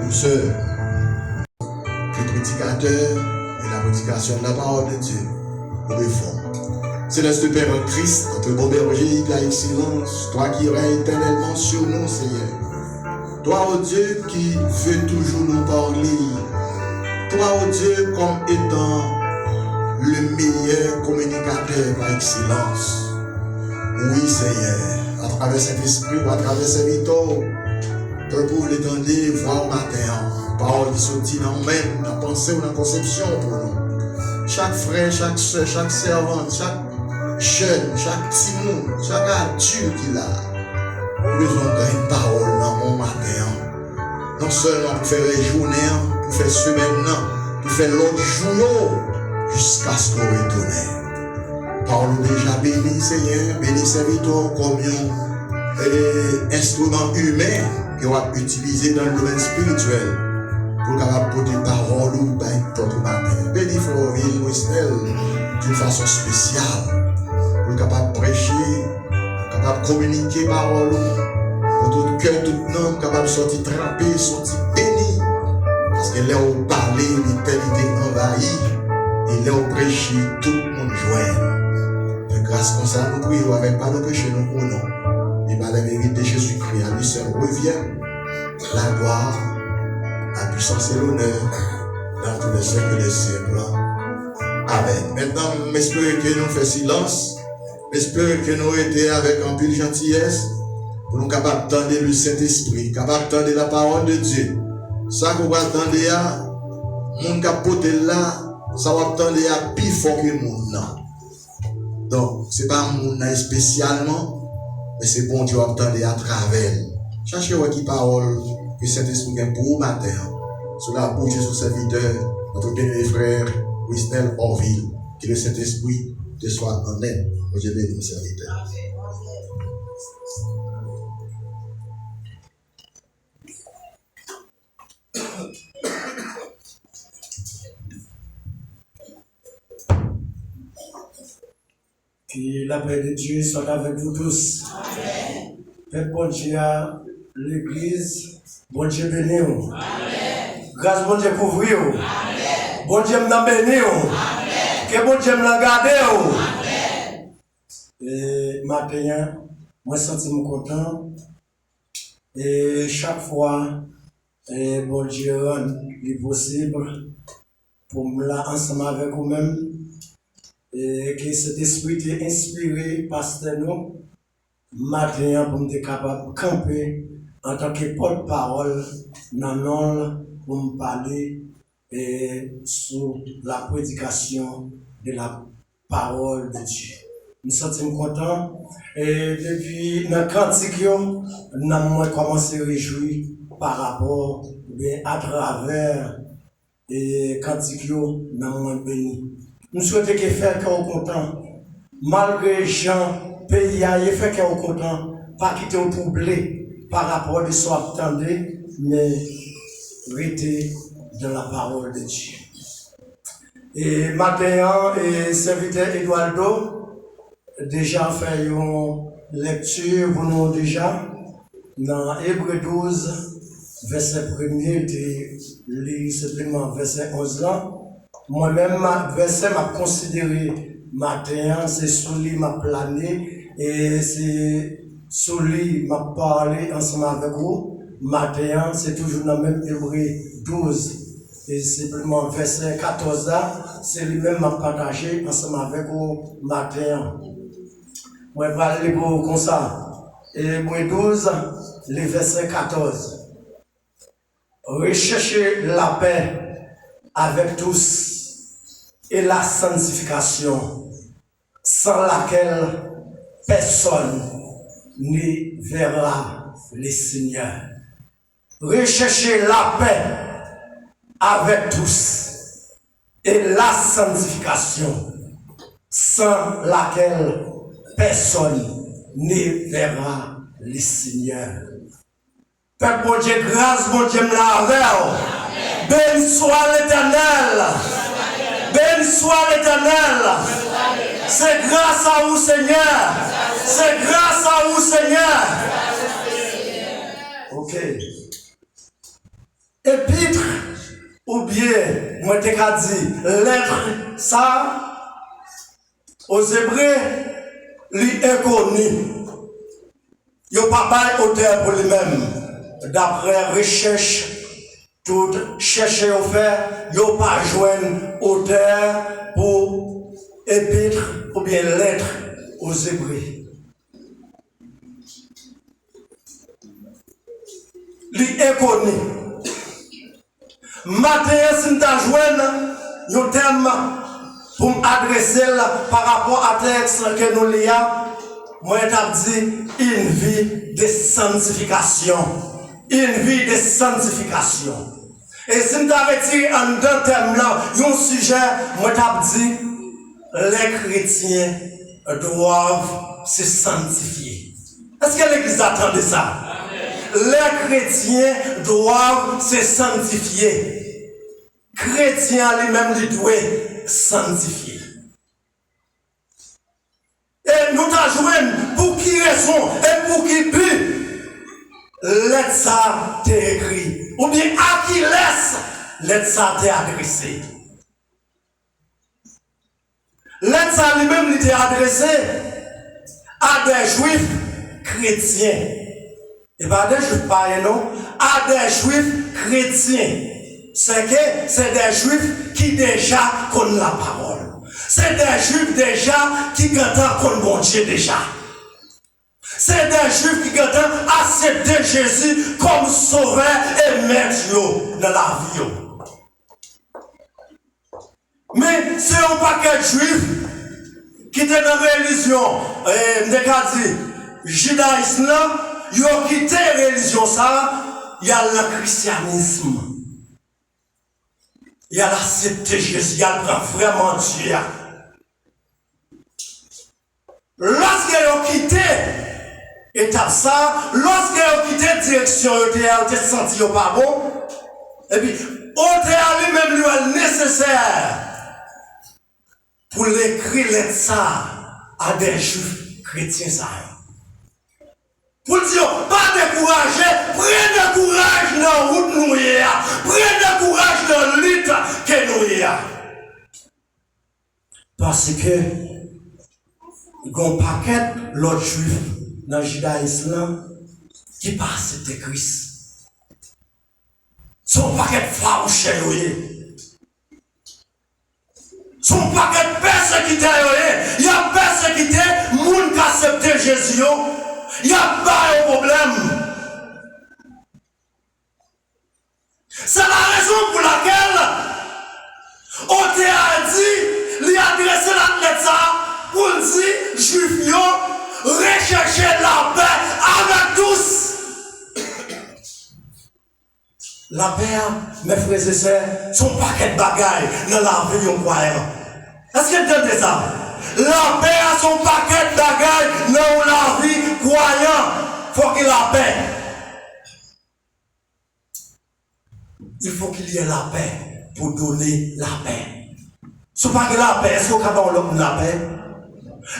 douceur. Que le prédicateur et la prédication de la parole de Dieu nous réforment. Céleste Père en Christ, notre bon berger de l'excellence, toi qui règnes éternellement sur nous, Seigneur. Toi, ô Dieu, qui veux toujours nous parler. Toi, ô Dieu, comme étant le meilleur communicateur par excellence. Oui, Seigneur, à travers cet esprit ou à travers ces vitaux, que pour l'étendre, voir au matin, parole qui sortit dans même, dans la pensée ou dans la conception pour nous. Chaque frère, chaque soeur, chaque servante, chaque jeune, chaque petit monde, chaque adulte qui a besoin d'une parole dans mon matin. Non seulement pour faire les journées, pour faire semaine, pour faire l'autre jour, jusqu'à ce qu'on retourne. Parole déjà béni, Seigneur, béni serviteur comme un instrument humain qu'on va utiliser dans le domaine spirituel pour capable porter parole ou pour matin. Béni Florville, Westel, d'une façon spéciale, pour capable prêcher, capable communiquer parole, pour tout cœur, tout nom, capable sortir trempé, sortir béni, parce que là où parler, l'éternité envahie, et là où prêcher, tout le monde joint. Grâce comme ça, nous prions avec pas nos péchés, nous ou non. Et par la vérité, Jésus-Christ, à lui seul revient la gloire, la puissance et l'honneur dans tous les siècles des siècles. Amen. Maintenant, j'espère que nous faisons silence. J'espère que nous été avec un peu de gentillesse pour nous capables d'entendre le Saint-Esprit, capables d'entendre la parole de Dieu. Ça qu'on va attendre là, mon capote là, ça va attendre là plus fort que le monde. Donc, ce n'est pas un monde spécialement, mais c'est bon Dieu attendre à travers. Cherchez qui parole que Saint-Esprit a pour vous matin. Sur la bouche de son serviteur, notre bien-aimé frère, Wisnel Orville. Que le Saint-Esprit te soit en aide. Dieu bénisse mon serviteur. Que la paix de Dieu soit avec vous tous. Amen. Père bon Dieu à l'église, bon Dieu béni. Amen. Grâce bon Dieu couvre. Amen. Bon Dieu m'a béni. Amen. Que bon Dieu m'a gardé. Amen. Et maintenant, moi je suis content. Et chaque fois, bon Dieu rend le possible pour me là ensemble avec vous-même. Et que cet esprit t'ait inspiré, pasteur nous, matin pour me capable de camper en tant que porte-parole dans l'on pour me parler sur la prédication de la parole de Dieu. Nous sommes contents et depuis notre cantique, nous avons commencé à réjouir par rapport à travers les cantiques, nous avons béni. Nous souhaitons que faire qu'on content, malgré les gens, pays, il fait qu'on content, pas quitter au troublé par rapport à ce qu'on attendait, mais rester dans la parole de Dieu. Et maintenant, et serviteur Eduardo, déjà fait une lecture pour nous déjà, dans Hébreux 12, verset 1er, de lire simplement verset 11 là. Moi-même, verset m'a considéré matin, c'est sur lui m'a plané et c'est sur lui m'a parlé ensemble avec vous. Matin, c'est toujours dans le même Hébreux 12 et simplement verset 14 là, c'est lui-même m'a partagé ensemble avec vous matin. Moi, je vais aller pour comme ça. Hébreux 12, le verset 14. Recherchez la paix avec tous et la sanctification, sans laquelle personne ne verra le Seigneur. Recherchez la paix avec tous et la sanctification, sans laquelle personne ne verra le Seigneur. Père bon Dieu, grâce bon Dieu, béni soit l'Éternel. Béni soit l'Éternel. C'est grâce à vous, Seigneur. C'est grâce à vous, Seigneur. Ok. épître, ou bien, moi t'ai qu'à dire, lettre, ça, aux Hébreux, lui inconnu. Il n'y a pas auteur pour lui-même. D'après recherche, tout chercher au faire, il n'y a pas joindre auteur pour épître ou bien lettre aux Hébreux. Lui inconnu. Matin, si nous avons un thème pour m'adresser par rapport à texte que nous lisons, moi, je dit une vie de sanctification. Une vie de sanctification. Et si nous avons dit en deux thèmes là, un sujet, moi, je dit les chrétiens doivent se sanctifier. Est-ce que l'Église attendait ça? Les chrétiens doivent se sanctifier. Chrétiens lui-même lui doivent sanctifier. Et nous t'avons pour qui raison et pour qui but, lettre ça t'est écrit. Ou bien à qui laisse, lettre ça t'est adressé. Lettre ça lui-même lui t'est adressé à des juifs chrétiens. Et pas des juifs païens, non, à des juifs chrétiens. C'est des juifs qui déjà connaissent la parole. C'est des juifs déjà qui entendent comme bon Dieu déjà. C'est des juifs qui entendent accepter Jésus comme sauveur et maître dans la vie. Mais c'est un paquet de juifs qui étaient dans la religion, judaïsme, ils ont quitté la religion, ça, il y a le christianisme. Il y a l'accepter Jésus, il y a le vraiment Dieu. Lorsqu'ils ont quitté étape ça, lorsqu'ils ont quitté la direction, ils ont senti pas bon, et puis, au lui-même lui est nécessaire pour l'écrire ça à des juifs chrétiens. Ça. Pour dire, pas décourager, prenez courage dans la route nous prenez courage dans la lutte que nous parce que, il y a un paquet l'autre juif dans le judaïsme qui passe de Christ. Son paquet de farouche, son paquet de persécutés, il y a persécuté, moun qui accepte Jésus. Il n'y a pas de problème. C'est la raison pour laquelle on t'a dit, lui adresser la lettre pour dire, juifs, recherchez la paix avec tous. La paix, mes frères et sœurs, son paquet de bagailles dans la vie de croyant. Est-ce que vous entendez ça? La paix a son paquet de bagailles dans la vie croyant. Faut qu'il y ait la paix. Il faut qu'il y ait la paix pour donner la paix. Si pas que la paix, est-ce qu'on a l'homme la paix?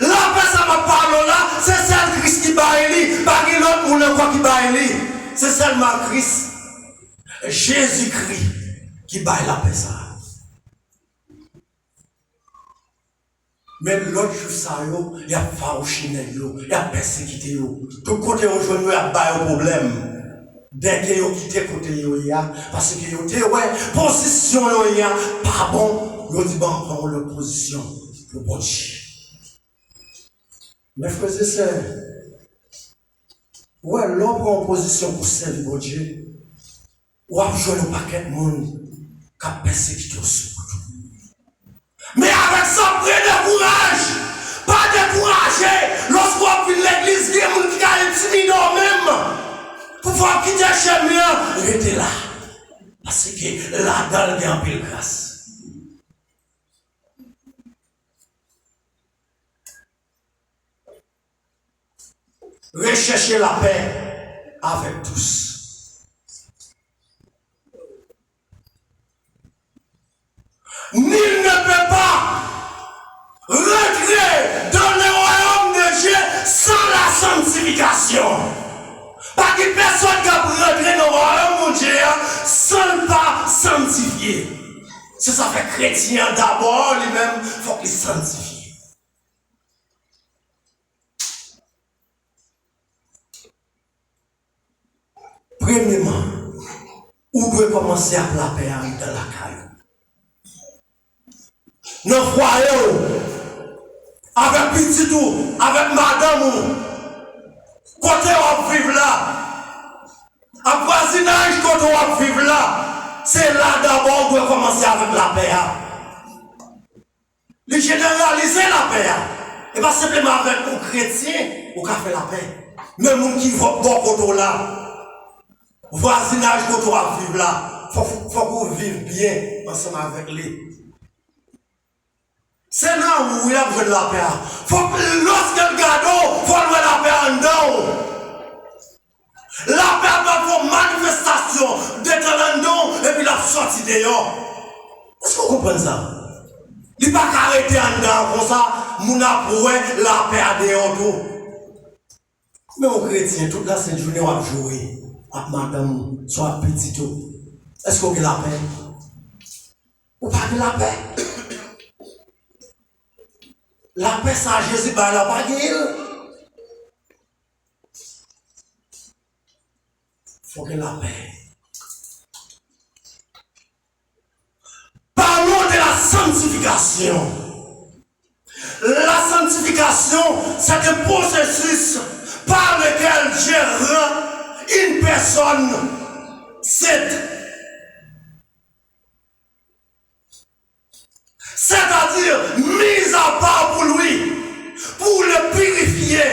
La paix, ça m'a parlé là, c'est celle Christ qui baille, pas que l'autre monde quoi qui baille. C'est seulement Christ, Jésus-Christ qui baille la paix ça. Mais l'autre juif, il a farouché, il a persécuté. Tout côté aujourd'hui, il a pas de problème. Dès qu'il a quitté côté, parce qu'il a dit, ouais, position, pas bon, il a dit, bon, prends la position pour bon Dieu. Mes frères et sœurs, ouais, l'homme prend position pour servir bon Dieu. Ou a joué un paquet de monde qui a persécuté aussi. Mais avec ça, prenez courage. Pas décourager. Lorsqu'on vient l'église, il y a des gens qui sont intimides même. Pour pouvoir quitter le chemin, restez là. Parce que là-dedans, il y a un peu de grâce. Recherchez la paix avec tous. Nul ne peut pas rentrer dans le royaume de Dieu sans la sanctification. Pas que personne qui peut rentrer dans le royaume de Dieu sans sanctifié. C'est ça fait chrétien d'abord, lui-même, il faut qu'il sanctifie. Premièrement, où doit commencer à la paix dans la caille. Dans le foyer, avec petit tout, avec madame, côté on vit là, à voisinage côté on vit là, c'est là d'abord qu'on doit commencer avec la paix. Le généraliser la paix. Et pas simplement avec un chrétien, on a fait la paix. Même nous qui vont bon côté là, voisinage côté on vit là, faut qu'on vive bien ensemble avec lui. C'est là où il a besoin de la paix. Lorsque le gâteau, il faut avoir la paix en dedans. La paix va pour manifestation d'être en dedans et puis la sortie dehors. Est-ce que vous comprenez ça? Il ne peut pas arrêter en dedans comme ça, mon approuvé la paix à dehors. Mais aux chrétiens, toute la sainte journée, on va jouer avec madame, soit petit tout. Est-ce qu'on a la paix? Ou pas de la paix? La paix, ça, Jésus, bah, la pas il faut que la paix. Parlons de la sanctification. La sanctification, c'est un processus par lequel Dieu rend une personne sainte. C'est-à-dire mise à part pour lui, pour le purifier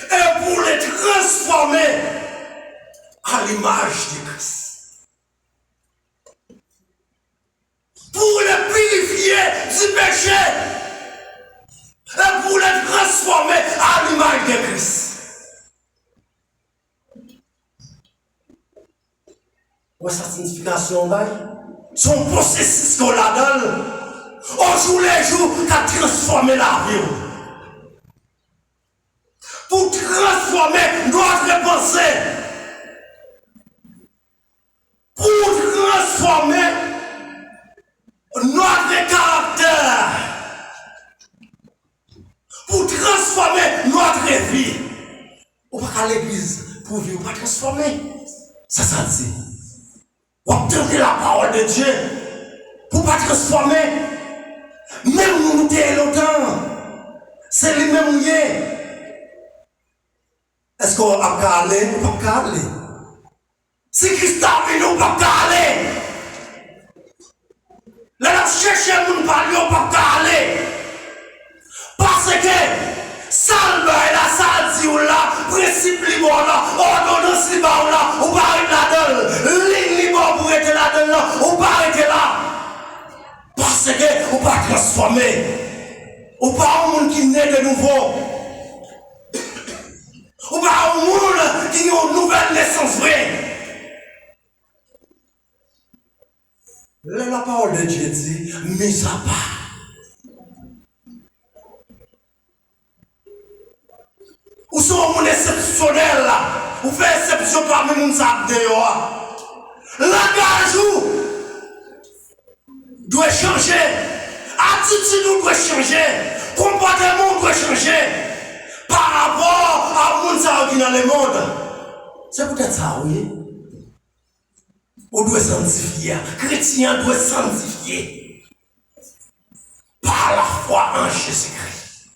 et pour le transformer à l'image de Christ. Pour le purifier du péché et pour le transformer à l'image de Christ. Ouais, sa signification, son processus qu'on la donne. Au jour les jours, qui a transformé la vie. Pour transformer notre pensée. Pour transformer notre caractère. Pour transformer notre vie. On va pas à l'église pour vivre, on va transformer. Ça dit. On va obtenir la parole de Dieu. Pour ne pas transformer. Même nous nous longtemps, c'est les mêmes liens. Est-ce qu'on va parler ou pas parler? Si Christ a venu, on va parler. Là, on cherche à nous parler, on va parler. Parce que, salve et la salle dit ou là, principe libre là, ordonnance libre là, on va arrêter là-dedans, ligne libre pour être là-dedans, on va arrêter là. Parce que on va transformer. On va avoir un monde qui naît de nouveau. On va avoir un monde qui a une nouvelle naissance vraie. La parole de Dieu dit, mise à part. Ou sont un monde exceptionnel là. Ou fait exception parmi les gens dehors. Langage doit changer, attitude doit changer, comportement doit changer par rapport à monde qui est dans le monde. C'est peut-être ça, oui. On doit sanctifier, chrétien doit sanctifier par la foi en Jésus-Christ.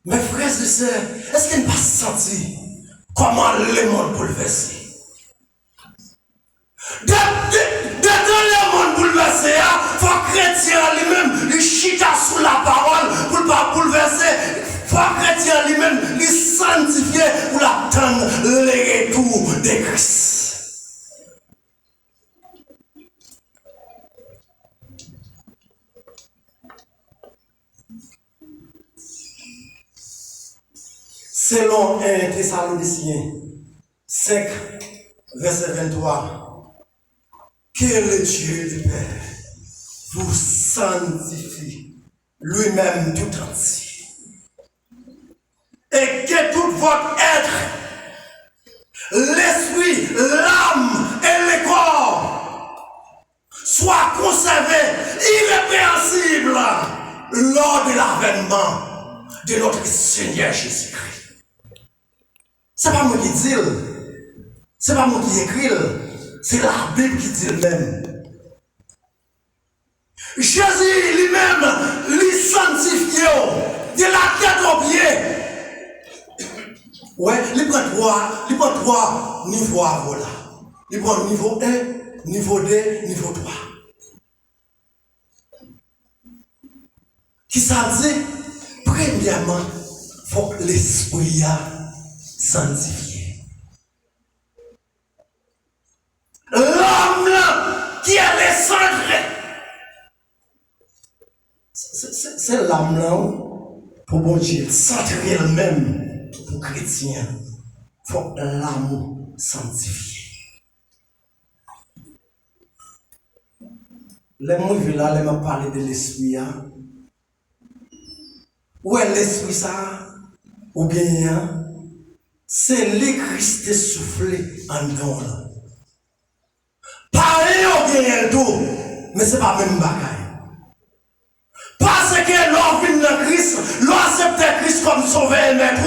Mes frères et sœurs, est-ce qu'ils n'ont pas senti comment le monde bouleversé? De le monde bouleversé, il faut que chrétien lui-même, il chita sous la parole pour ne pas bouleverser. Il faut que chrétien lui-même, il sanctifie pour attendre le retour de Christ. Selon 1 Thessaloniciens 5, verset 23, que le Dieu du Père vous sanctifie lui-même tout entier. Et que tout votre être l'avènement de notre Seigneur Jésus-Christ. Ce n'est pas moi qui dis, ce n'est pas moi qui écris, c'est la Bible qui dit même. Jésus lui-même, lui sanctifie de la tête aux pieds. Ouais, il prend trois niveaux à voilà. Il prend niveau 1, niveau 2, niveau 3. Qui ça dit? Premièrement, il faut que l'esprit soit sanctifié. L'homme là, qui est le centre. C'est l'âme là, pour bon Dieu, centrer elle-même pour chrétien. Il faut l'amour sanctifié. Les mots là, les m'a parlé de l'esprit. Où est l'esprit ça? Ou bien, c'est le Christ soufflé en dedans là. Parler au bien tout, mais c'est pas même bagaille. Parce que l'on vient de Christ, l'on accepte Christ comme sauveur et maître,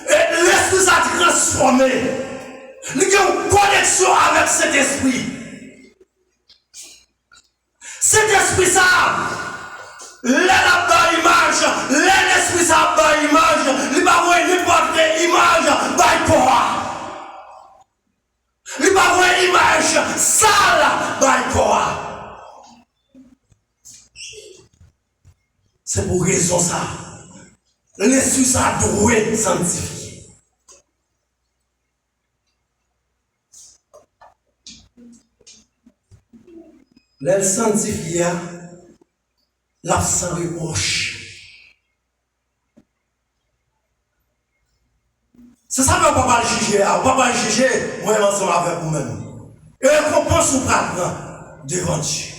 et l'esprit s'est transformé. Il y a une connexion avec cet esprit. Cet esprit ça, l'image, l'esprit ça par image, il va voir n'importe quelle image par quoi. Il va voir image sale par quoi. C'est pour raison ça. L'esprit ça doit être sanctifié. L'elle sanctifié, l'absent reproche. C'est ça qu'on ne peut pas juger. On ne peut pas juger, moi, ensemble avec vous-même. Et qu'on pense au prendre devant Dieu.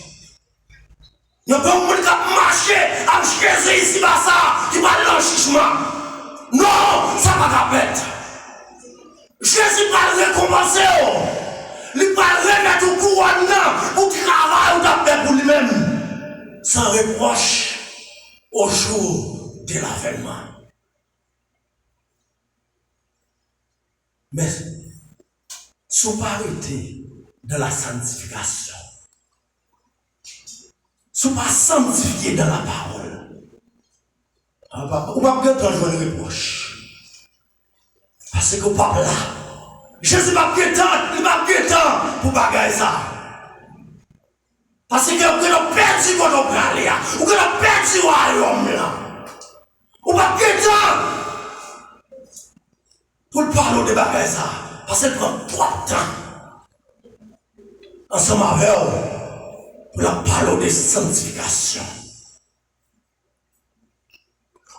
Il y a pas de monde qui a marché, à Jésus ici, bas ça, qui va dans le jugement. Non, ça va pas bête. Jésus va le récompenser. Il va remettre au couronne pour travailler ou d'appeler pour lui-même. Sans reproche au jour de l'avènement. Mais, sous parité de la sanctification, sous pas sanctifié dans la parole, on va pas jouer le reproche. Parce que papa là, Jésus va il va guettant pour bagailler ça. Parce que vous avez perdu votre aller, vous avez perdu votre royaume là. Vous va guettant pour parler de bagailler ça. Parce que ça prend trop de temps. Ensemble avec vous. Pour la parole de sanctification.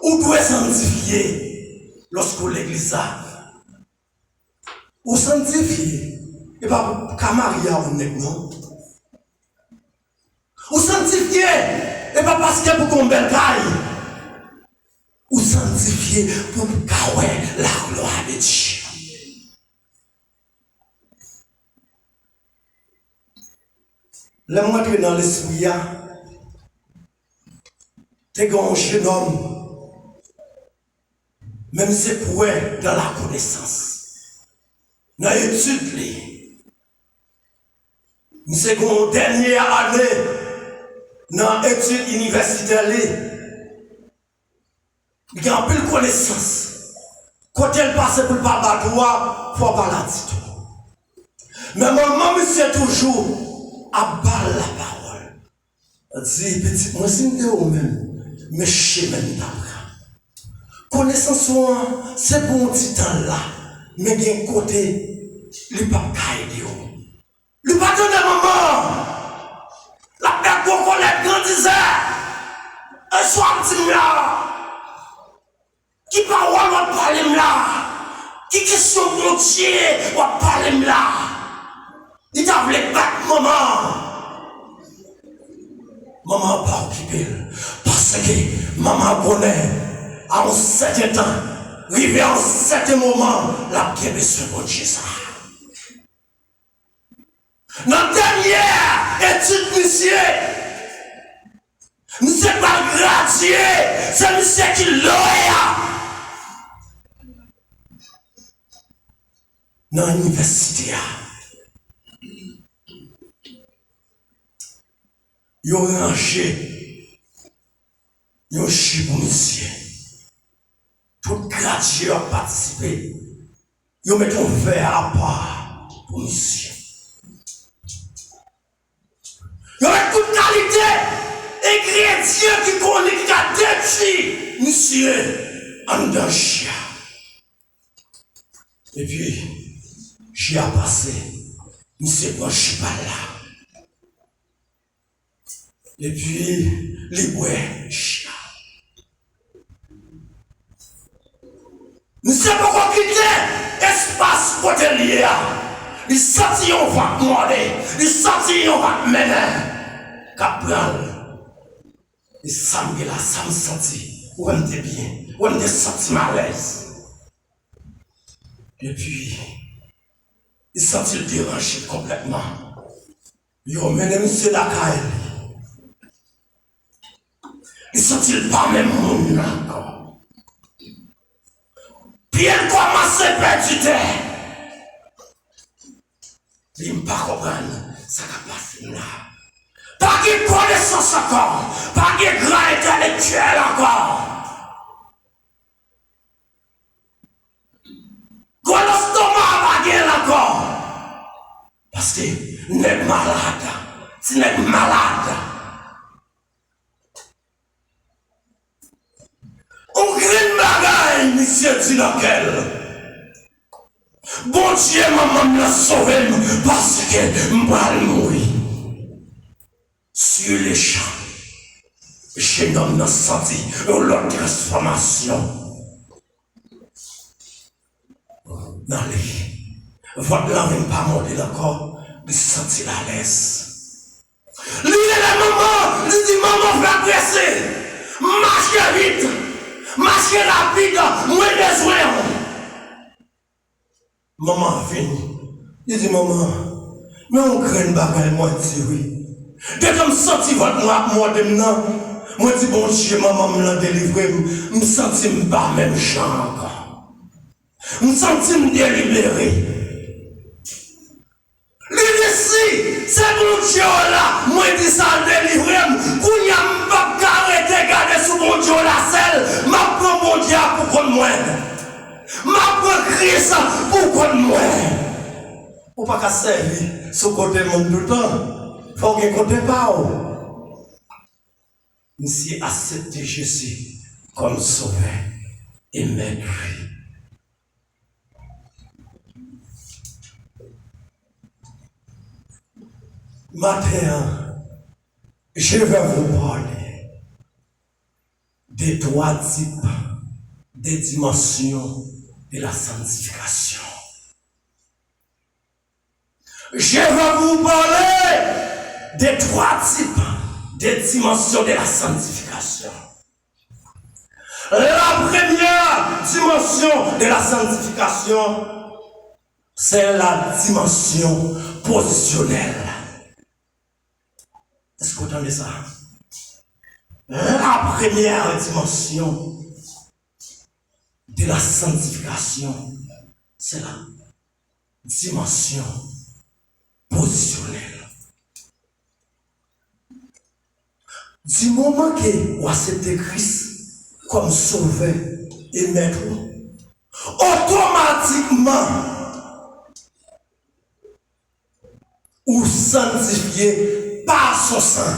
Où doit sanctifier lorsque l'église a? Ou sanctifier? Et pas qu'à Maria ou non? Ou sanctifier? Et pas parce que pour qu'on belle caille? Ou sanctifier pour qu'à la gloire de Dieu? Le montrer dans l'esprit, t'es un jeune homme, même si c'est pour dans la connaissance, dans l'étude, c'est une dernière année dans l'étude universitaire, il y a un peu de connaissance. Quand elle passe pour le papa, il faut pas la dire. Mais maman, c'est toujours à bas la parole. Dit, petit, moi, c'est une même, mais chez même d'après. Connaissance, c'est pour un petit temps là, mais d'un côté, il n'est pas caillé. Il n'est pas donné maman. La perte qu'on connaît grandissait. Un soir, petit là. Qui parle, on va parler là. Qui question mon Dieu, on va parler là. Il t'a voulu battre maman. Maman n'a pas occupé. Parce que maman connaît, à un certain temps, arrivé à un certain moment, la bien besoin de Dieu ça. Dans la dernière étude, monsieur, Monsieur pas gradué, c'est monsieur qui l'a. Dans l'université, ils ont rangé, ils ont chié pour monsieur. Tout gradué a participé. Ils ont mis un verre à part pour monsieur. Ils ont mis toute qualité, ingrédients qui connaissent, qui a détruit monsieur en danger. Et puis, j'y ai passé, monsieur branché par là. Et puis, les ouais, chia. Monsieur pourquoi quitter espace hôtelier. Il sentit on va demander, il sentit on va mener. Capral, il semble là, ça me sentit. Où on était bien, où on était senti malaise. Et puis, il sentit le déranger complètement. Il a mené monsieur Dakar. Il sentit le pas même monde encore. Puis il commence à perdre du temps. Il ne pas comprendre ça qui passe là. Pas de connaissance encore. Pas de grand intellectuel encore. Quand l'estomac va gagner encore. Parce que n'est malade. Tu n'es malade. On grille bagaille, monsieur dit laquelle. Bon Dieu, maman m'a sauvé parce que je suis mourir. Sur les champs, j'ai homme senti une transformation. Dans les votre langue n'est pas montée encore, il sentit la laisse. Lui et la maman, il dit maman, fais presser, marchez vite, marchez rapide, moins besoin. Maman vient, il dit maman, mais on craint bagaille, moi dit oui. Dès que je senti votre moi de maintenant, moi dis bon Dieu, maman me l'a délivré, je me senti pas même champ encore. Je me senti me délibéré. Lui c'est bon Dieu là, moi dis ça délivré, qu'on y a pas arrêté garder sous bon Dieu la selle, m'a prend bon Dieu pour qu'on moi. M'a prend Christ pour qu'on moi. Ou pas qu'à servir ce côté monde tout le temps. Faut que côté pas. Monsieur accepté Jésus comme sauveur et maître. Matin, je vais vous parler des trois types, des dimensions de la sanctification. Je vais vous parler des trois types, des dimensions de la sanctification. La première dimension de la sanctification, c'est la dimension positionnelle. Est-ce que vous entendez ça? La première dimension de la sanctification, c'est la dimension positionnelle. Du moment que vous acceptez Christ comme sauveur et maître, automatiquement, ou sanctifié par son sang.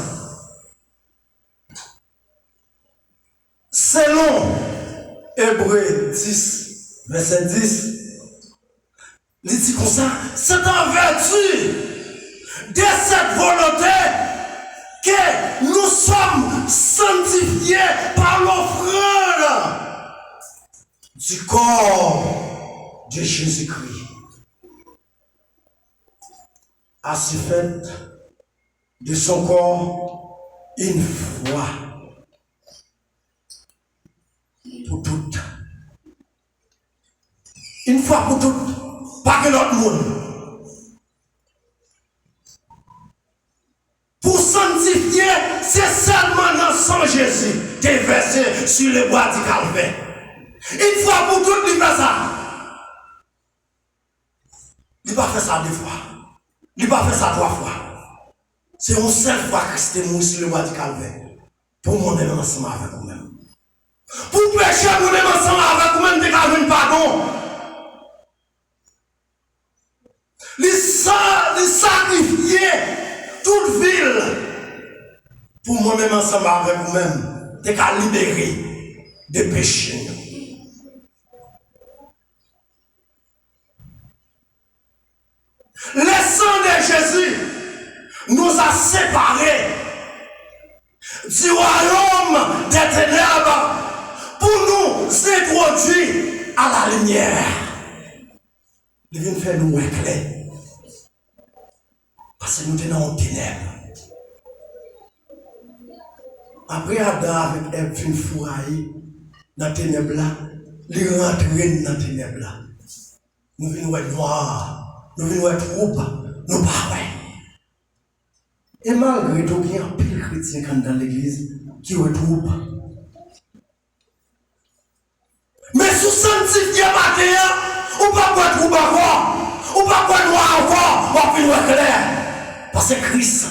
Selon Hébreux 10, verset 10, il dit comme ça, c'est en vertu de cette volonté que nous sommes sanctifiés par l'offrande du corps de Jésus-Christ. À ce fait de son corps une fois pour toutes. Une fois pour toutes, pas que l'autre monde. Pour sanctifier, c'est seulement dans son sur le bois du calvaire. Une fois pour toutes, il fait ça. Il n'a pas fait ça deux fois. Il n'a pas fait ça trois fois. C'est une seule fois que Christ est mort sur le bois du calvaire. Pour mon même ensemble avec vous-même. Pour pécher mon même ensemble avec vous-même, de garder un pardon. Les sacrifier toute ville. Pour moi-même ensemble avec vous-même, de qu'à libérer des péchés. Le sang de Jésus nous a séparés du royaume des ténèbres pour nous introduire à la lumière. Il vient faire nous éclairer. Parce que nous sommes dans les ténèbres. Après Adam avec Ève fin fourraille dans les ténèbres là, il rentre dans les ténèbres là. Nous venons être noirs, nous venons être troubles, nous pas ouais. Et malgré tout, il y a un pile chrétien dans l'église qui est trouble. Mais sous sanctifié matin, on ne peut pas trouble encore, on ne peut pas noir encore, on peut être clair. Parce que Christ,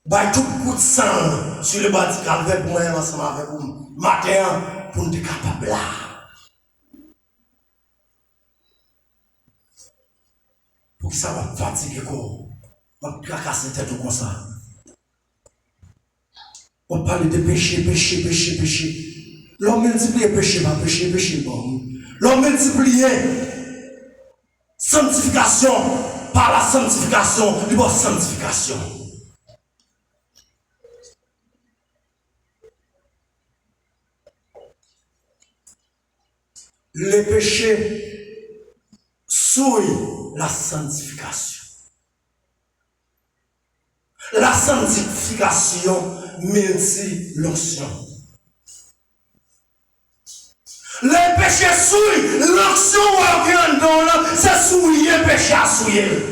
bah tout coup de sang sur le bas du calvaire pour moi ensemble avec vous. Matin, pour nous être capables là. Pour que ça va fatiguer quoi. On va casser tête comme ça. On parle de péché. L'homme multiplie péché, pas péché, bon. L'homme multiplie sanctification par la sanctification, il y a sanctification. Les péchés souillent la sanctification. La sanctification multiplie l'onction. Les péchés souillent l'onction ou c'est souiller péché à souiller.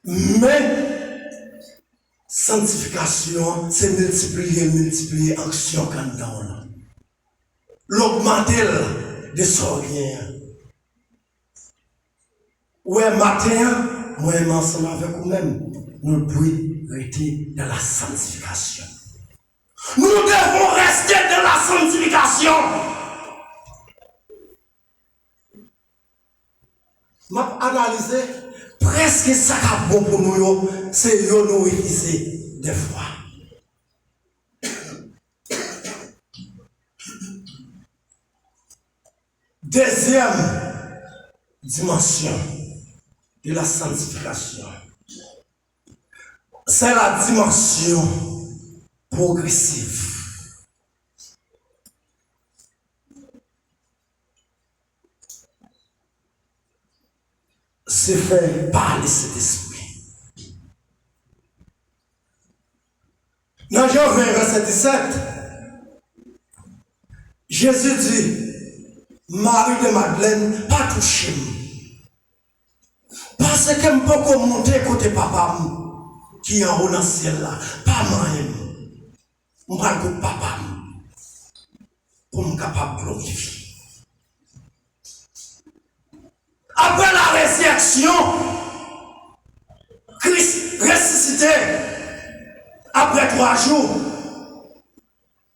Mais sanctification, c'est multiplier action quand dans l'augmenter de son rien. Ouais, matin, moi, ensemble avec vous-même, nous devons rester dans la sanctification. Nous devons rester dans la sanctification. M'a analysé presque ça qui est bon pour nous, c'est nous réviser des fois. Deuxième dimension de la sanctification, c'est la dimension progressive. C'est fait par le Saint-Esprit. Dans Jean 20, verset 17, Jésus dit, Marie de Madeleine, pas toucher. Parce que je ne peux pas monter côté papa qui est en haut dans le ciel là. Pas moi. Je vais aller papa pour me capable de glorifier. Après la résurrection, Christ ressuscité, après 3 jours,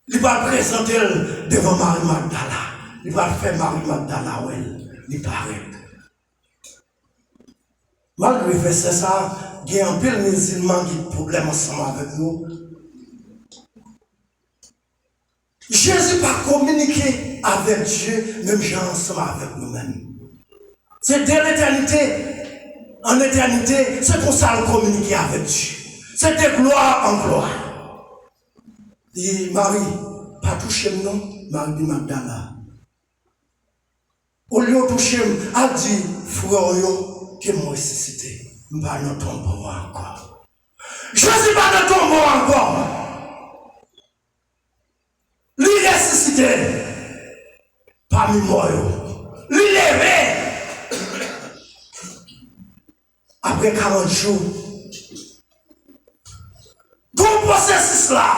il va présenter devant Marie Magdala. Il va faire Marie Magdala, il paraît. Malgré fait ça, il y a un peu de musulmans qui ont problème ensemble avec nous. Jésus n'a pas communiqué avec Dieu, même gens ensemble avec nous-mêmes. C'est dès l'éternité. En éternité, c'est comme ça qu'on communique avec Dieu. C'est de gloire en gloire. Et Marie, pas toucher non, Marie Magdala. Au lieu de toucher, elle dit, frère, que moi ressuscité. Je ne vais pas dans ton tombeau encore. Je ne suis pas dans ton tombeau encore. Lui ressuscité. Parmi moi. Lui levé. Après après 40 jours, bon processus là,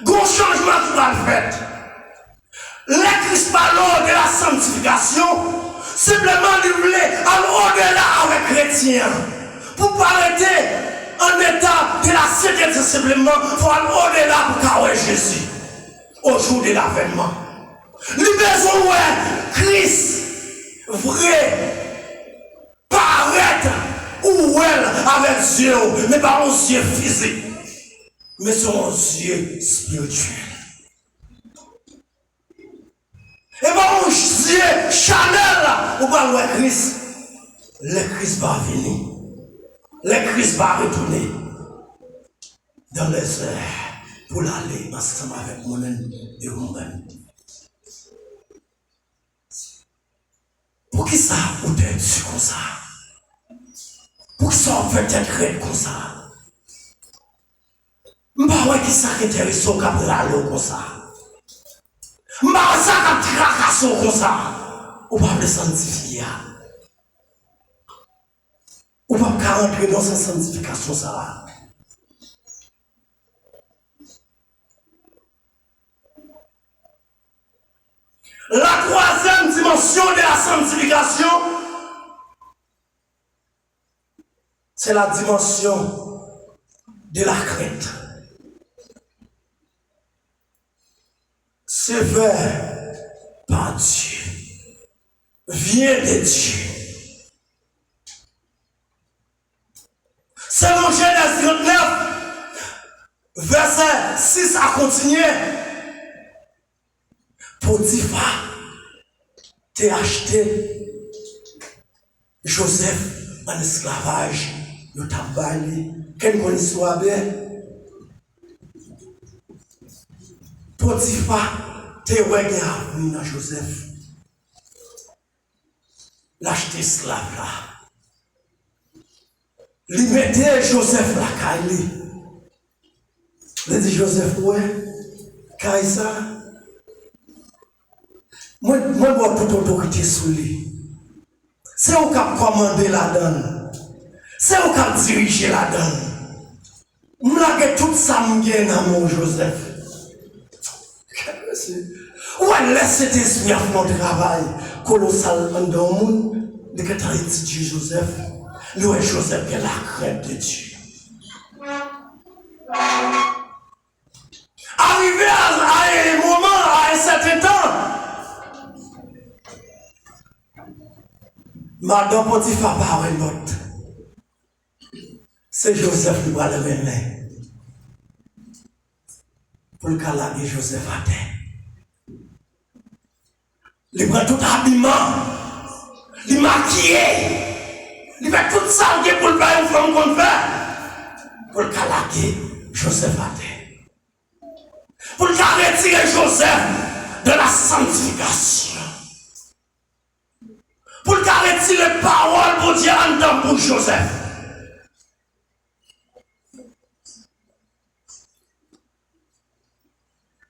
bon changement qui va le faire. Les Christ parlent de la sanctification, simplement de voulait aller au-delà avec chrétiens. Pour ne pas arrêter en état de la sainteté simplement, il faut aller au-delà pour carrer Jésus au jour de l'avènement. Les besoins, ouais, Christ, vrai, paraître ou elle avec Dieu, mais pas un Dieu physique, mais son Dieu spirituel. Et pas un Dieu Chanel, ou pas le Christ. Le Christ va venir. Le Christ va retourner dans les airs pour aller ensemble avec moi-même et vous-même. Pour qui ça ou d'être comme ça? Pour qui ça peut être comme ça? Je ne sais pas qui ça qui intéresse au capral comme ça. Je ne sais pas ça qui tracasse comme ça. Ou pas le sanctifier. Ou pas rentrer dans cette sanctification ça. La troisième dimension de la sanctification, c'est la dimension de la crainte. C'est fait par Dieu, vient de Dieu. Selon Genèse 39, verset 6 à continuer, Potiphar t'a acheté Joseph en esclavage, il t'a baillé. Quelle bonne histoire bien. Potiphar t'a regardé dans Joseph. L'acheter esclave là. Il mettait Joseph la caille. Il dit Joseph, ouais, caille ça. Moi, je vois toute autorité sur lui. C'est au cap commander la donne. C'est au cap diriger la donne. Je vais tout ça me dans mon Joseph. Ouais, laisse cet esprit à mon travail colossal dans le monde. De que tu as étudié Joseph. Nous et Joseph qui est la crainte de Dieu. Arrivé à un moment, à un certain temps, Madame Potiphar par une autre. C'est Joseph qui va le mener. Pour le calaguer Joseph à terre. Il prend tout habillement. Il maquille. Il fait tout ça pour le faire une femme qu'on fait. Pour le calaguer Joseph à terre. Pour le retirer Joseph de la sanctification. Pour le retirer les paroles pour Dieu en temps pour Joseph.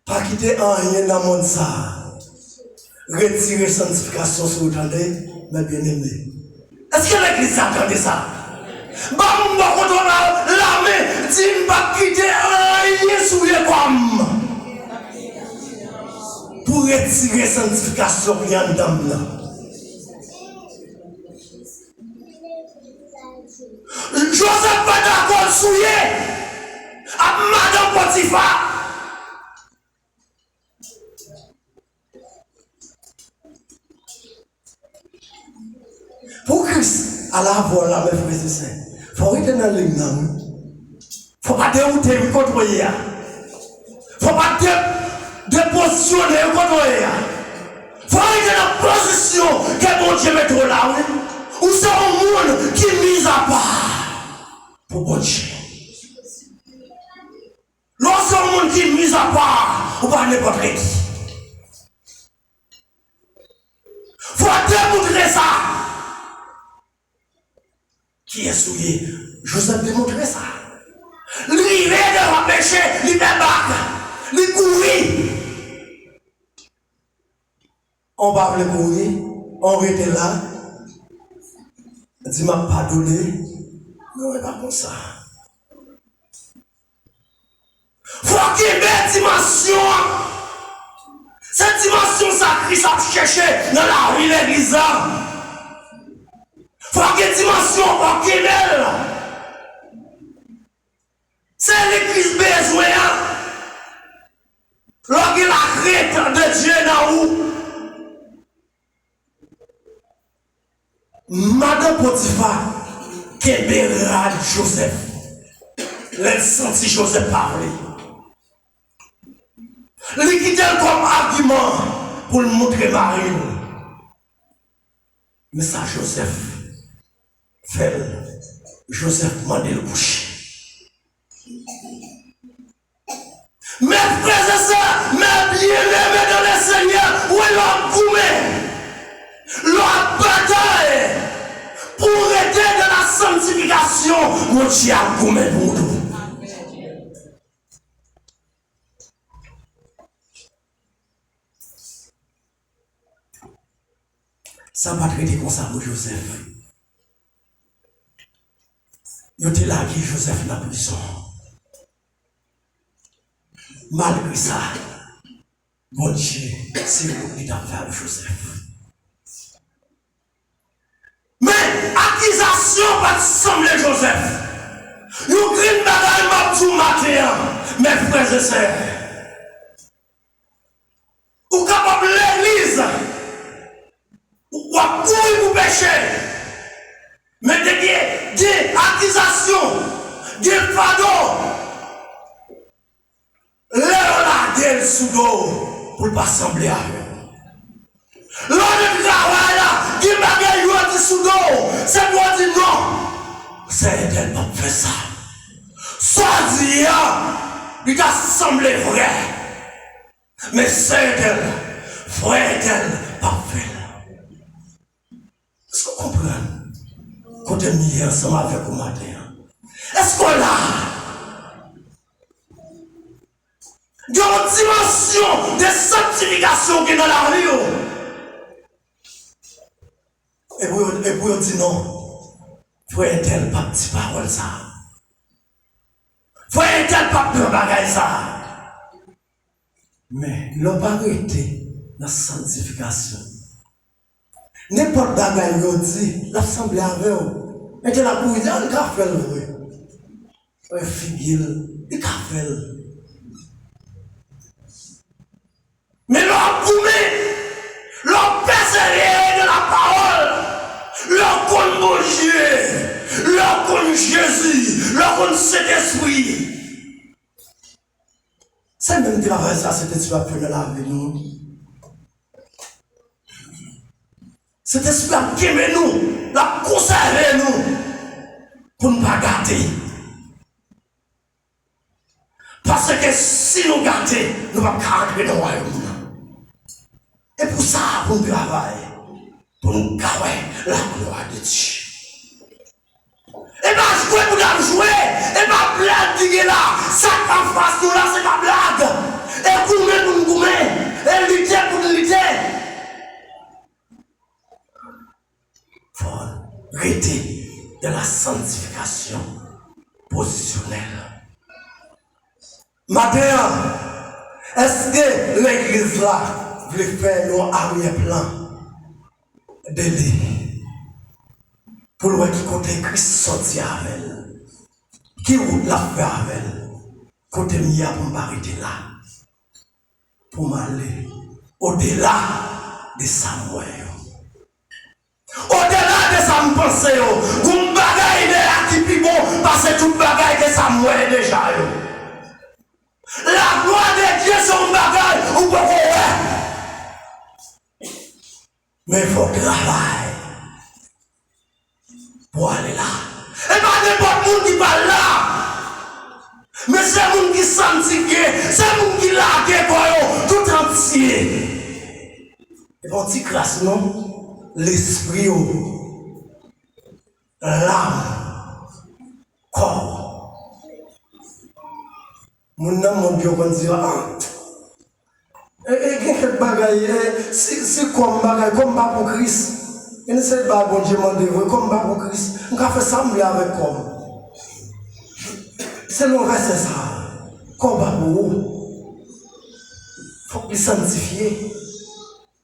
Pas quitter rien dans le monde ça. Retirer la sanctification sur vous entendez, mes bien-aimés. Est-ce que l'église attendait ça? Bah, on va contrôler l'armée, dit pas quitter rien sur les pommes. Pour retirer la sanctification qui est en dedans. Joseph pas d'accord souillé à Madame Potiphar. Pour Christ, à la voix là, mes frères et sœurs, il faut rester dans le ligne. Il ne faut pas dérouter le contrôler. Il ne faut pas dépositionner le contrôler. Il faut rester dans la position que bon Dieu met là. Ou c'est un monde qui est mis à part pour bon Dieu. Lorsque un monde qui est mis à part, ou pas n'importe qui. Il faut démontrer ça. Qui est souillé? Joseph démontrait ça. L'hiver de péché, l'hiver bac, l'hiver courir. On va le courir, on était là. dit m'a pardonné. Non, c'est pas comme ça. Faut qu'il y ait une dimension. Cette dimension, ça Christ a cherché dans la rue l'église. Faut qu'il y ait une dimension pour qu'il y ait. C'est l'église besoin. Lorsqu'il la crête de Dieu dans où? Madame Potiphar, Kébéra Joseph. Elle sentit Joseph parler. Il quitte comme argument pour le montrer Marie. Mais ça, Joseph fait. Joseph m'a dit le coucher. Mes frères et sœurs, mes bien-aimés dans le Seigneur, où est leur gourmet, leur bataille pour aider dans la sanctification, mon Dieu a gourmet pour nous. Ça va traiter comme ça pour Joseph. Il était là qui Joseph dans la prison. Malgré ça, mon Dieu, c'est vous qui avez fait Joseph. Mais accusation va sembler Joseph. Nous crions bagaille tout matin, mes frères et sœurs. Ou capable l'église, ou à courir pour pécher. Mais des accusations, des fardeaux. Là, il sous l'eau pour ne pas sembler à eux. L'homme de travail là, qui m'a dit sous l'eau, c'est pour dire non. C'est elle pas fait ça. Soit dit, il t'a semblé vrai. Mais c'est elle, vrai elle pas fait. Est-ce qu'on comprend? Quand on est mis ensemble avec vous matin, est-ce qu'on l'a? Il y a une dimension de sanctification qui est dans la vie. Et puis on dit non. Frère tel pas petit parole ça. Frère tel pas de bagaille ça. Mais l'on pas arrêté dans la sanctification. N'importe bagaille on dit, l'assemblée avec eux. Et la pour dire, il a fait le vrai. Un figure, il a fait le. Mais leur gourmet, leur persévérer de la parole, leur compte mon Dieu, leur compte Jésus, leur compte cet esprit. C'est même travail ça, cet esprit a pris de la vie nous. Cet esprit a quémé nous, l'a conservé nous, pour ne pas gâter. Parce que si nous gâtons, nous ne pouvons pas entrer dans le royaume. Et pour ça, pour nous travailler, pour nous garder la gloire de Dieu. Et bien, jouer pour nous jouer, et bien, blague qui est là, ça qu'en face nous là, c'est la blague. Et gourmet pour nous gourmet, et lutter pour nous lutter. Il faut arrêter de la sanctification positionnelle. Matin, est-ce que l'église là, voulait faire un arrière-plan de lui pour voir qui côté Christ sorti avec elle, qui route l'a fait avec elle, côté mia pour m'arrêter là, pour m'aller au-delà de Samuel, au-delà de sa pensée, pour m'bagaille de la qui plus bon, parce que tout bagaille de Samuel déjà. La gloire de Dieu sur un bagaille, ou pas voir. Mais il faut travailler pour aller là. Et pas n'importe qui qui va là. Mais c'est le monde qui sanctifie, c'est le monde qui largue tout entier. Et quand tu classes, non? L'esprit, l'âme, corps. Mon nom, Dieu, on dit, et quelques bagailles, c'est comme bagaille, comme pas pour Christ. Et nous sommes pas bon Dieu demandé, comme pas pour Christ. On va faire ça avec comme. C'est le verset ça. Comme pas pour vous. Il faut que sanctifier.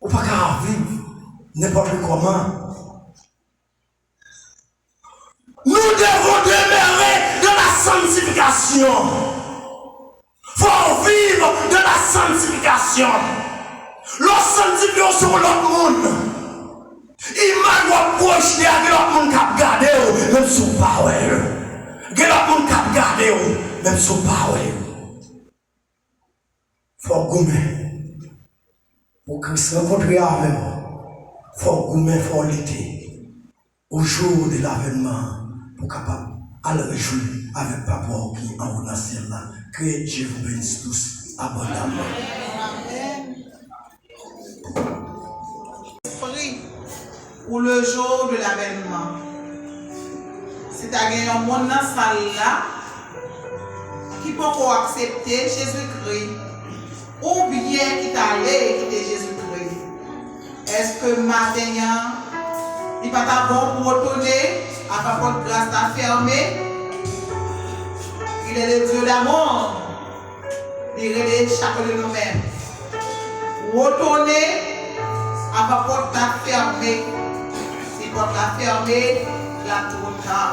Ou pas qu'à vivre n'importe comment. Nous devons demeurer dans la sanctification. Il faut vivre de la sanctification. L'on sanctifie sur l'autre monde. Il m'a projeté à l'autre monde qui a gardé, même sous power. L'autre monde qui a gardé, même sous power. Il faut gommer. Pour Christ rencontrer avec moi. Il faut gommer, il faut lutter. Au jour de l'avènement. Pour capable aller réjouir avec papa qui en haut dans le ciel là. Que Dieu vous bénisse tous abondamment. Esprit pour le jour de l'avènement. C'est à gagner un monde dans la salle là qui peut accepter Jésus-Christ ou bien qui t'a allé quitter Jésus-Christ. Est-ce que matin il n'est pas bon pour retourner? À ta porte grâce t'a fermé. Il est le Dieu d'amour. Il est chacun de nous-mêmes. Retourner à ta porte t'a fermé. Si porte t'a fermé, la tour t'a.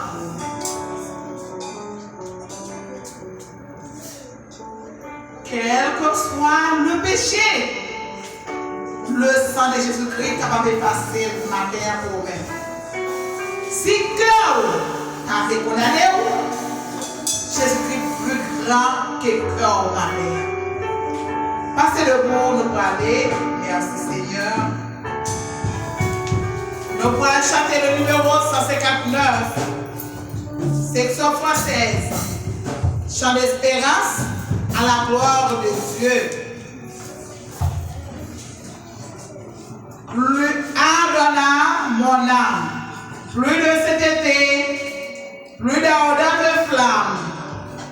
Quel que soit le péché, le sang de Jésus-Christ est capable de passer le matin pour vous-même. Si cœur a été condamné, Jésus-Christ plus grand que cœur matin. Passez le mot, nous parler. Merci Seigneur. Nous pourrons chanter le numéro 159, section française. Chant d'espérance à la gloire de Dieu. Plus ardonna mon âme. Plus de cet été, plus d'ardeur de flamme,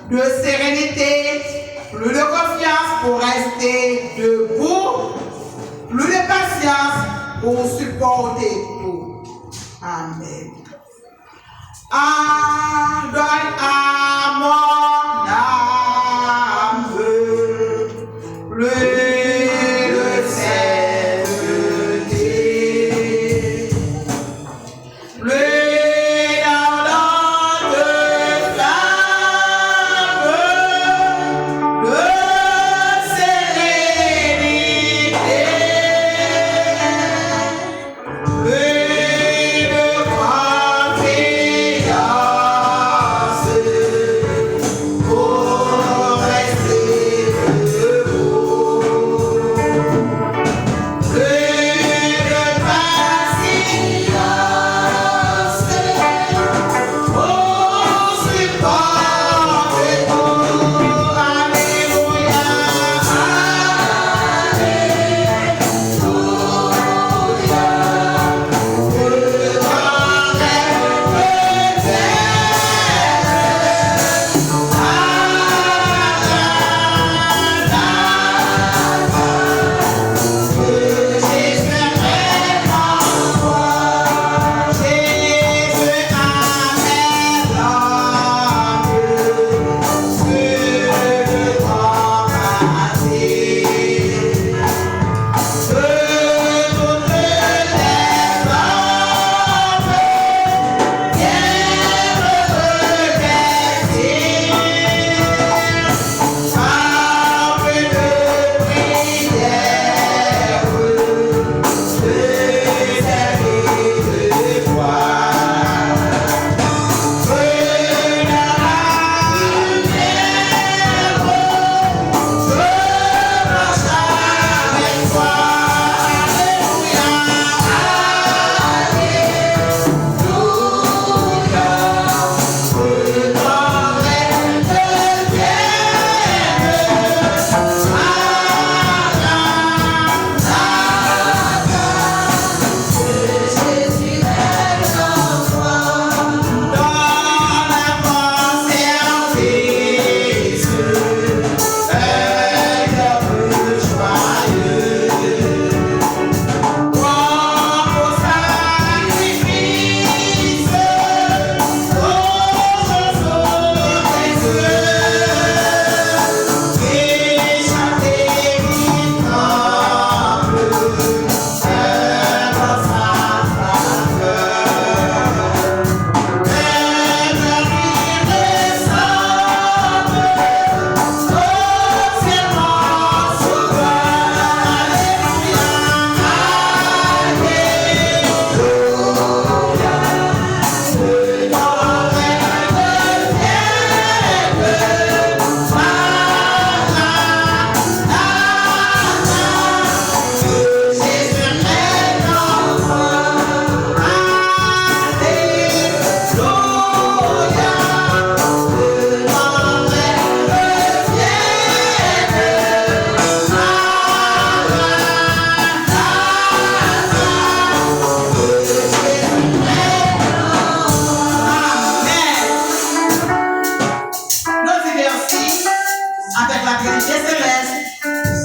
de sérénité, plus de confiance pour rester debout, plus de patience pour supporter tout. Amen. Donne à mon âme plus de Plus de confiance.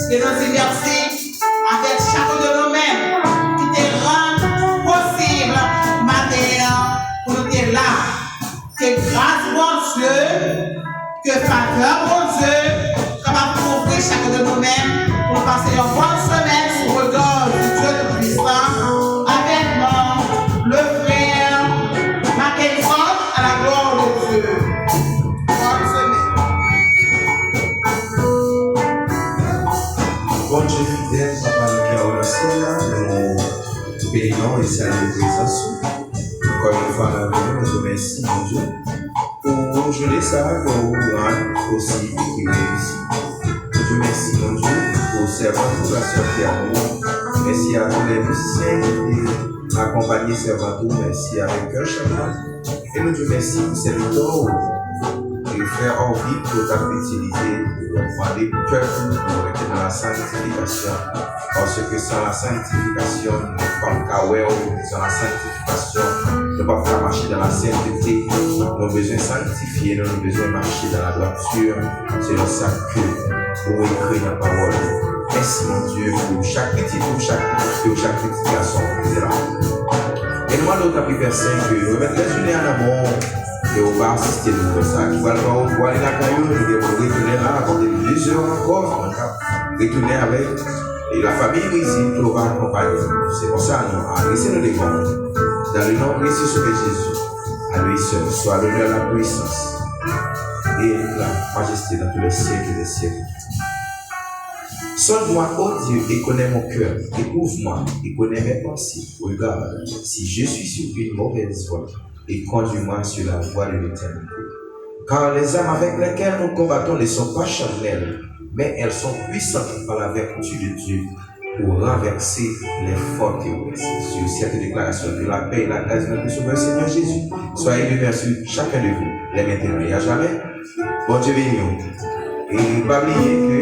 Et nous disons merci avec chacun de nous-mêmes qui te rend possible matin pour nous être là. Que grâce, bon Dieu, que faveur, bon Dieu, capable de couvrir chacun de nous-mêmes pour passer une bonne semaine sous le regard du Dieu Tout-Puissant avec nous, le frère Mackenzie à la gloire de Dieu. Bonne semaine. Bon Dieu fidèle, papa, nous qui remercions là, nous bénissons et saluons présence. Encore une fois, nous nous remercions, mon Dieu, pour jouer ça, pour rendre aussi qui réussit. Je merci, mon Dieu, pour servir pour la sœur qui a nous. Merci à tous les musiciens qui accompagnent servant tout. Merci avec cœur chacun. Et nous Dieu merci pour cette temps et frère envie que tu as utilisé pour demander cœur pour être dans la sanctification. Parce que sans la sanctification, nous ne pouvons pas sans la sanctification, nous ne pouvons pas marcher dans la sainteté. Nous avons besoin de sanctifier, nous avons besoin de marcher dans la droiture. C'est le ça que pour écrire la parole. Merci mon Dieu pour chaque petit pour chaque petite garçon qui est là. Et nous allons au verset que nous mettons les unis en amont et on va assister nous comme ça. Qui va aller la caillou, nous devons retourner là, compter 2 heures encore, on va retourner avec. Et la famille ici, nous va accompagner. C'est pour ça nous adressons nos demandes. Dans le nom précieux de Jésus, à lui seul, soit l'honneur, la puissance et la majesté dans tous les siècles des siècles. Sonne-moi, ô Dieu, et connais mon cœur. Éprouve-moi et connais mes pensées. Regarde, si je suis sur une mauvaise voie, et conduis-moi sur la voie de l'éternité. Car les armes avec lesquelles nous combattons ne sont pas charnelles, mais elles sont puissantes par la vertu de Dieu pour renverser les forteresses. Sur cette déclaration de la paix et la grâce de notre Sauveur Seigneur Jésus, soyez demeurés sur chacun de vous, les maintenant et à jamais. Bon Dieu béni. Et pas oublier que